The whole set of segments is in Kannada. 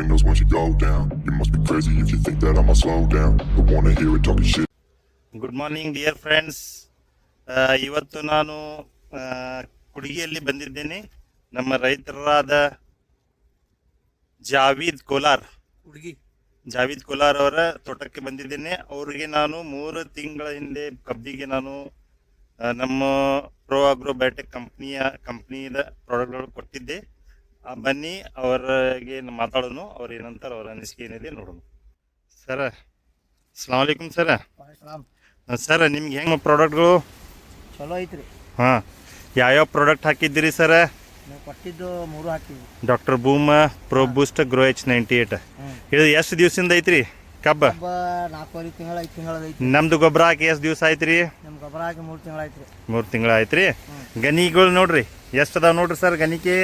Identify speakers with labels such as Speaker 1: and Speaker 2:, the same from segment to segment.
Speaker 1: windows once you go down. You must be crazy if you think that I'ma slow down. Don't wanna hear it talking shit.
Speaker 2: Good morning dear friends. ಇವತ್ತು ನಾನು ಕುಡಿಗೆಯಲ್ಲಿ ಬಂದಿದ್ದೇನೆ. ನಮ್ಮ ರೈತರಾದ ಜಾವೀದ್ ಕೋಲಾರ್ ಅವರ ತೋಟಕ್ಕೆ ಬಂದಿದ್ದೇನೆ. ಅವರಿಗೆ ನಾನು 3 ತಿಂಗಳ ಹಿಂದೆ ಕಬ್ಬಿಗೆ ನಾನು ನಮ್ಮ ಪ್ರೋ ಆಗ್ರೋ ಬಯೋಟೆಕ್ ಕಂಪ್ನಿಯ ಪ್ರಾಡಕ್ಟ್ಗಳು ಕೊಟ್ಟಿದ್ದೆ. ಬನ್ನಿ ಅವರಿಗೆ ಮಾತಾಡೋಣ, ಅವ್ರು ಏನಂತಾರೆ, ಅವ್ರ ಅನಿಸಿಕೆ ಏನಿದೆ ನೋಡೋಣ. ಸರ್ ಅಸ್ಸಲಾಂ ವಲೈಕುಮ್ ಸರ್. ಸರ್ ನಿಮ್ಗೆ ಹೆಂಗೆ ಪ್ರಾಡಕ್ಟ್ಗಳು
Speaker 3: ಚಲೋ ಐತ್ರಿ.
Speaker 2: ಹಾಂ, ಯಾವ್ಯಾವ ಪ್ರಾಡಕ್ಟ್ ಹಾಕಿದ್ದೀರಿ ಸರ್?
Speaker 3: ನಾವು ಕೊಟ್ಟಿದ್ದು 3 ಹಾಕಿದ್ವಿ.
Speaker 2: ಡಾಕ್ಟರ್ ಬೂಮ್, ಪ್ರೋ ಬೂಸ್ಟ್, ಗ್ರೋ H98. ಇದು ಎಷ್ಟು ದಿವಸದಿಂದ ಐತ್ರಿ ಕಬ್ಬ?
Speaker 3: 4 ತಿಂಗಳ 5 ತಿಂಗಳ ಐತಿ.
Speaker 2: ನಮ್ದು ಗೊಬ್ಬರ ಹಾಕಿ ಎಷ್ಟು ದಿವಸ ಆಯ್ತ್ರಿ?
Speaker 3: ನಮ್ಮ ಗೊಬ್ಬರ ಹಾಕಿ 3 ತಿಂಗಳ ಐತ್ರಿ.
Speaker 2: 3 ತಿಂಗಳ ಆಯ್ತ್ರಿ. ಗನಿಗಳು ನೋಡ್ರಿ ಎಷ್ಟು ಅದಾವ ನೋಡ್ರಿ ಸರ್ ಗನಿಕೆ.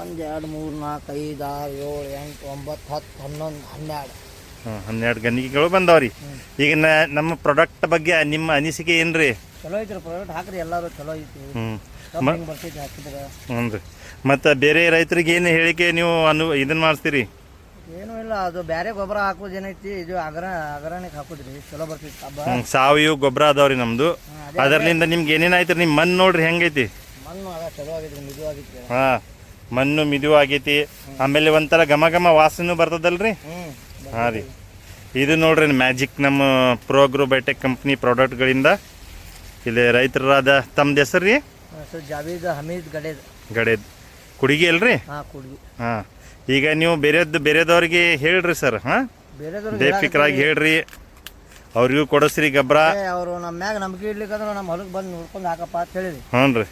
Speaker 3: 1 2 3 4 5 6 7 8 9 10 11 12.
Speaker 2: 12 ಗನಿಗೆಗಳು ಬಂದಾವ್ರಿ. ಈಗ ನಮ್ಮ ಪ್ರಾಡಕ್ಟ್ ಬಗ್ಗೆ ನಿಮ್ಮ ಅನಿಸಿಕೆ ಏನ್ರಿ?
Speaker 3: ಚಲೋ ಐತ್ರಿ ಪ್ರಾಡಕ್ಟ್, ಹಾಕ್ರಿ ಎಲ್ಲರೂ ಚಲೋ ಐತಿ. ಬರ್ತೈತಿ ಹಾಕಿದ್ರೆ.
Speaker 2: ಹ್ಞೂ ರೀ. ಮತ್ತು ಬೇರೆ ರೈತರಿಗೆ ಏನು ಹೇಳಿಕೆ ನೀವು ಇದನ್ನ ಮಾಡಿಸ್ತೀರಿ?
Speaker 3: ಏನೂ ಇಲ್ಲ, ಅದು ಬೇರೆ ಗೊಬ್ಬರ ಹಾಕೋದು ಏನೈತಿ, ಇದು ಅಗರಾಣಿಗೆ ಹಾಕೋದ್ರಿ ಚಲೋ ಬರ್ತೈತಿ ಕಬ್ಬ.
Speaker 2: ಸಾವಯವ ಗೊಬ್ಬರ ಅದಾವ್ರಿ ನಮ್ದು. ಅದರ್ಲಿಂದ ನಿಮ್ಗೆ ಏನೇನಾಯ್ತು? ನಿಮ್ಮ ಮಣ್ಣು ನೋಡ್ರಿ ಹೆಂಗೈತಿ.
Speaker 3: ಮಣ್ಣು ಚಲೋ ಆಗೈತಿ, ಮಿದು ಆಗೈತಿ.
Speaker 2: ಹಾಂ, ಮಣ್ಣು ಮಿದು ಆಗೈತಿ. ಆಮೇಲೆ ಒಂಥರ ಘಮ ಘಮ ವಾಸನೆ ಬರ್ತದಲ್ರಿ. ಹಾಂ ರೀ. ಇದು ನೋಡ್ರಿ ಮ್ಯಾಜಿಕ್ ನಮ್ಮ ಪ್ರೋ ಆಗ್ರೋ ಬಯೋಟೆಕ್ ಕಂಪ್ನಿ ಪ್ರಾಡಕ್ಟ್ಗಳಿಂದ. ಇಲ್ಲಿ ರೈತರಾದ ತಮ್ಮದು ಹೆಸರು ರೀ?
Speaker 3: ಜಾವೀದ್ ಹಮೀದ್
Speaker 2: ಗಡೇದ್ ಕುಡಿಗೆ ಅಲ್ರಿ? ಹಾಂ. ಈಗ ನೀವು ಬೇರೆದವ್ರಿಗೆ ಹೇಳ್ರಿ ಸರ್. ಹಾಂ, ಬೇಫಿಕ್ರಾಗಿ ಹೇಳ್ರಿ, ಅವ್ರಿಗೂ ಕೊಡಿಸ್ರಿ ಗೊಬ್ಬರ.
Speaker 3: ಅವರು ನಮ್ಮ ಮ್ಯಾಗ ನಂಬಿಕೆ ಇಡ್ಲಿಕ್ಕಂದ್ರೆ ನಮ್ಮ ಹೊಲಕ್ಕೆ ಬಂದು ನೋಡ್ಕೊಂಡು ಹಾಕಪ್ಪ ಅಂತ ಹೇಳಿರಿ.
Speaker 2: ಹ್ಞೂ ರೀ.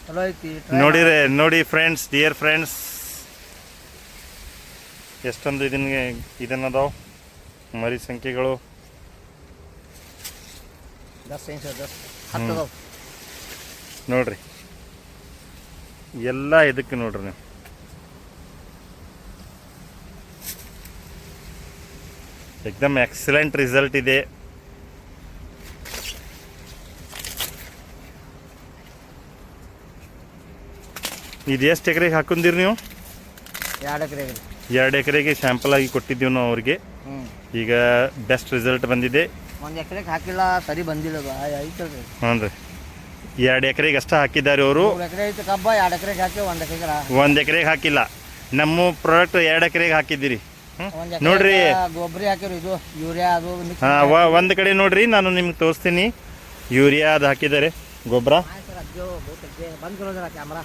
Speaker 3: ಚಲೋ ಐತಿ
Speaker 2: ನೋಡಿ ಫ್ರೆಂಡ್ಸ್, ಡಿಯರ್ ಫ್ರೆಂಡ್ಸ್, ಎಷ್ಟೊಂದು ಇದನ್ನದಾವ ಮರಿ ಸಂಖ್ಯೆಗಳು.
Speaker 3: 10
Speaker 2: ನೋಡ್ರಿ ಎಲ್ಲ ಇದಕ್ಕೆ ನೋಡ್ರಿ ನೀವು. ಎಕ್ದಮ್ ಎಕ್ಸಲೆಂಟ್ ರಿಸಲ್ಟ್ ಇದೆ. ಇದು ಎಷ್ಟು ಎಕರೆಗೆ ಹಾಕೊಂಡಿರಿ ನೀವು?
Speaker 3: 2 ಎಕರೆಗೆ.
Speaker 2: 2 ಎಕರೆಗೆ ಸ್ಯಾಂಪಲ್ ಆಗಿ ಕೊಟ್ಟಿದ್ದೀವಿ ನಾವು ಅವ್ರಿಗೆ. ಈಗ ಬೆಸ್ಟ್ ರಿಸಲ್ಟ್ ಬಂದಿದೆ.
Speaker 3: 1 ಎಕರೆಗೆ ಹಾಕಿಲ್ಲ, ಸರಿ ಬಂದಿಲ್ಲ. ಐತಲ್ರಿ.
Speaker 2: ಹ್ಞೂ ರೀ. 2 ಎಕರೆಗೆ ಅಷ್ಟೇ ಹಾಕಿದ್ದಾರೆ ಅವರು.
Speaker 3: 3 ಎಕರೆ ಐತೆ ಕಬ್ಬ, 2 ಎಕರೆಗೆ ಹಾಕಿ
Speaker 2: 1 ಎಕರೆಗೆ ಹಾಕಿಲ್ಲ. ನಮ್ಮ ಪ್ರಾಡಕ್ಟ್ 2 ಎಕರೆಗೆ ಹಾಕಿದ್ದೀರಿ. ನೋಡ್ರಿ
Speaker 3: ಗೊಬ್ಬರ ಹಾಕಿರಿ, ಇದು ಯೂರಿಯಾ ಅದು.
Speaker 2: ಹಾಂ, ಒಂದು ಕಡೆ ನೋಡ್ರಿ, ನಾನು ನಿಮ್ಗೆ ತೋರಿಸ್ತೀನಿ. ಯೂರಿಯಾ ಅದು ಹಾಕಿದ್ದಾರೆ ಗೊಬ್ಬರ.
Speaker 3: ಬಂದ್ ಕ್ಯಾಮ್ರಾ